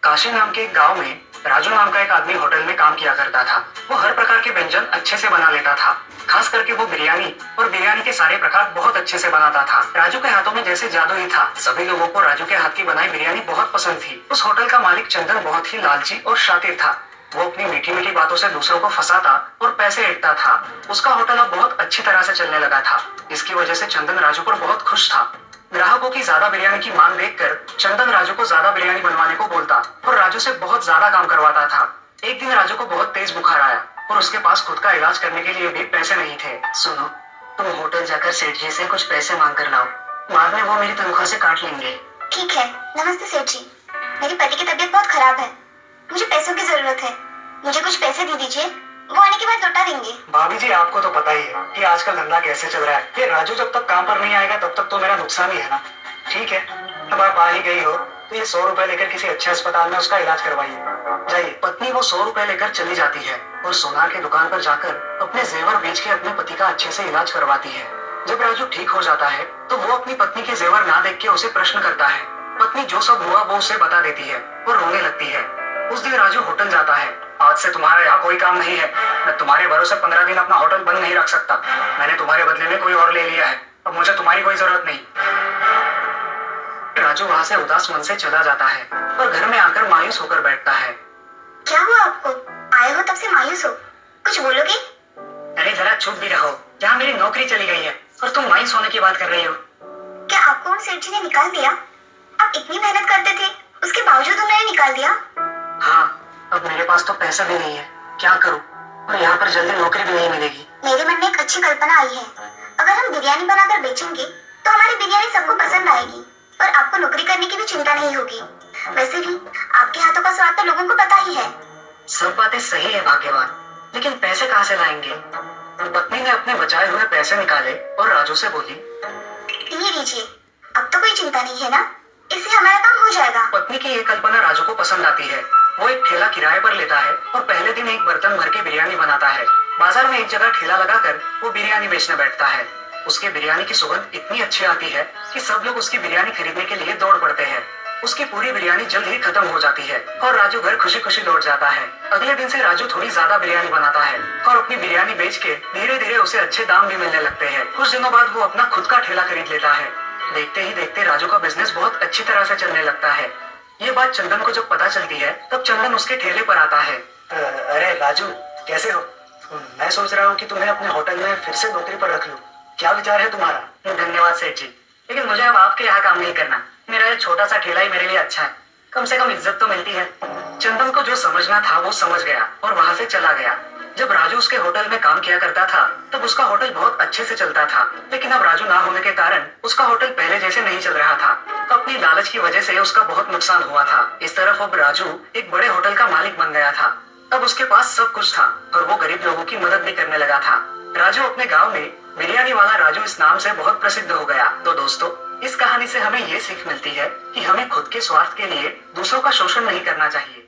काशी नाम के एक गांव में राजू नाम का एक आदमी होटल में काम किया करता था। वो हर प्रकार के व्यंजन अच्छे से बना लेता था। खास करके वो बिरयानी और बिरयानी के सारे प्रकार बहुत अच्छे से बनाता था। राजू के हाथों में जैसे जादू ही था। सभी लोगों को राजू के हाथ की बनाई बिरयानी बहुत पसंद थी। उस होटल का मालिक चंदन बहुत ही लालची और शातिर था। वो अपनी मीठी मीठी बातों से दूसरों को फंसाता और पैसे ऐंठता था। उसका होटल अब बहुत अच्छी तरह से चलने लगा था। इसकी वजह से चंदन राजू पर बहुत खुश था। ग्राहकों की ज्यादा बिरयानी की मांग देखकर चंदन राजू को ज्यादा बिरयानी बनवाने को बोलता और राजू से बहुत ज्यादा काम करवाता था। एक दिन राजू को बहुत तेज बुखार आया और उसके पास खुद का इलाज करने के लिए भी पैसे नहीं थे। सुनो, तुम होटल जाकर सेठ जी से कुछ पैसे मांग कर लाओ, बाद में वो मेरी तनख्वाह से काट लेंगे। ठीक है। नमस्ते सेठ जी, मेरी पति की तबीयत बहुत खराब है, मुझे पैसों की जरूरत है, मुझे कुछ पैसे दे दीजिए, वो आने के बाद लौटा देंगे। भाभी जी, आपको तो पता ही है कि आजकल धंधा कैसे चल रहा है। ये राजू जब तक काम पर नहीं आएगा तब तक तो मेरा नुकसान ही है ना। ठीक है, अब आप आ ही गई हो तो ये 100 रुपए लेकर किसी अच्छे अस्पताल में उसका इलाज करवाइए। जाइए। पत्नी वो 100 रुपए लेकर चली जाती है और सोनार की दुकान पर जाकर अपने जेवर बेच के अपने पति का अच्छे से इलाज करवाती है। जब राजू ठीक हो जाता है तो वो अपनी पत्नी के जेवर ना देख के उसे प्रश्न करता है। पत्नी जो सब हुआ वो उसे बता देती है और रोने लगती है। उस दिन राजू होटल जाता है। आज से तुम्हारा यहाँ कोई काम नहीं है। मैं तुम्हारे भरोसे 15 दिन अपना होटल बंद नहीं रख सकता। मैंने तुम्हारे बदले में कोई और ले लिया है। अब मुझे तुम्हारी कोई जरूरत नहीं। राजू वहाँ से उदास मन से चला जाता है और घर में आकर मायूस होकर बैठता है। क्या हुआ आपको? आए हो तब से मायूस हो, कुछ बोलोगे? अरे जरा चुप भी रहो, यहाँ मेरी नौकरी चली गई है और तुम मायूस होने की बात कर रही हो। क्या आपको उन सेठ जी ने निकाल दिया? आप इतनी मेहनत करते थे, उसके बावजूद उन्होंने निकाल दिया? हाँ, अब मेरे पास तो पैसा भी नहीं है, क्या करूँ? और यहाँ पर जल्दी नौकरी भी नहीं मिलेगी। मेरे मन में एक अच्छी कल्पना आई है। अगर हम बिरयानी बनाकर बेचेंगे तो हमारी बिरयानी सबको पसंद आएगी और आपको नौकरी करने की भी चिंता नहीं होगी। वैसे भी आपके हाथों का स्वाद तो लोगों को पता ही है। सब बातें सही है भाग्यवान, लेकिन पैसे कहाँ से लाएंगे? पत्नी ने अपने बचाए हुए पैसे निकाले और राजू से बोली, ये लीजिए, अब तो कोई चिंता नहीं है ना, इससे हमारा काम हो जाएगा। पत्नी की ये कल्पना राजू को पसंद आती है। वो एक ठेला किराए पर लेता है और पहले दिन एक बर्तन भर के बिरयानी बनाता है। बाजार में एक जगह ठेला लगाकर वो बिरयानी बेचने बैठता है। उसके बिरयानी की सुगंध इतनी अच्छी आती है कि सब लोग उसकी बिरयानी खरीदने के लिए दौड़ पड़ते हैं। उसकी पूरी बिरयानी जल्द ही खत्म हो जाती है और राजू घर खुशी खुशी लौट जाता है। अगले दिन से राजू थोड़ी ज्यादा बिरयानी बनाता है और अपनी बिरयानी बेच के धीरे धीरे उसे अच्छे दाम भी मिलने लगते हैं। कुछ दिनों बाद वो अपना खुद का ठेला खरीद लेता है। देखते ही देखते राजू का बिजनेस बहुत अच्छी तरह से चलने लगता है। ये बात चंदन को जब पता चलती है तब चंदन उसके ठेले पर आता है। अरे राजू, कैसे हो? मैं सोच रहा हूँ कि तुम्हें अपने होटल में फिर से नौकरी पर रख लूं। क्या विचार है तुम्हारा? धन्यवाद सेठ जी, लेकिन मुझे अब आपके यहाँ काम नहीं करना। मेरा ये छोटा सा ठेला ही मेरे लिए अच्छा है, कम से कम इज्जत तो मिलती है। चंदन को जो समझना था वो समझ गया और वहाँ से चला गया। जब राजू उसके होटल में काम किया करता था तब उसका होटल बहुत अच्छे से चलता था, लेकिन अब राजू ना होने के कारण उसका होटल पहले जैसे नहीं चल रहा था। अपनी लालच की वजह से उसका बहुत नुकसान हुआ था। इस तरफ अब राजू एक बड़े होटल का मालिक बन गया था। अब उसके पास सब कुछ था और वो गरीब लोगों की मदद भी करने लगा था। राजू अपने गांव में बिरयानी वाला राजू इस नाम से बहुत प्रसिद्ध हो गया। तो दोस्तों, इस कहानी से हमें ये सीख मिलती है कि हमें खुद के स्वार्थ के लिए दूसरों का शोषण नहीं करना चाहिए।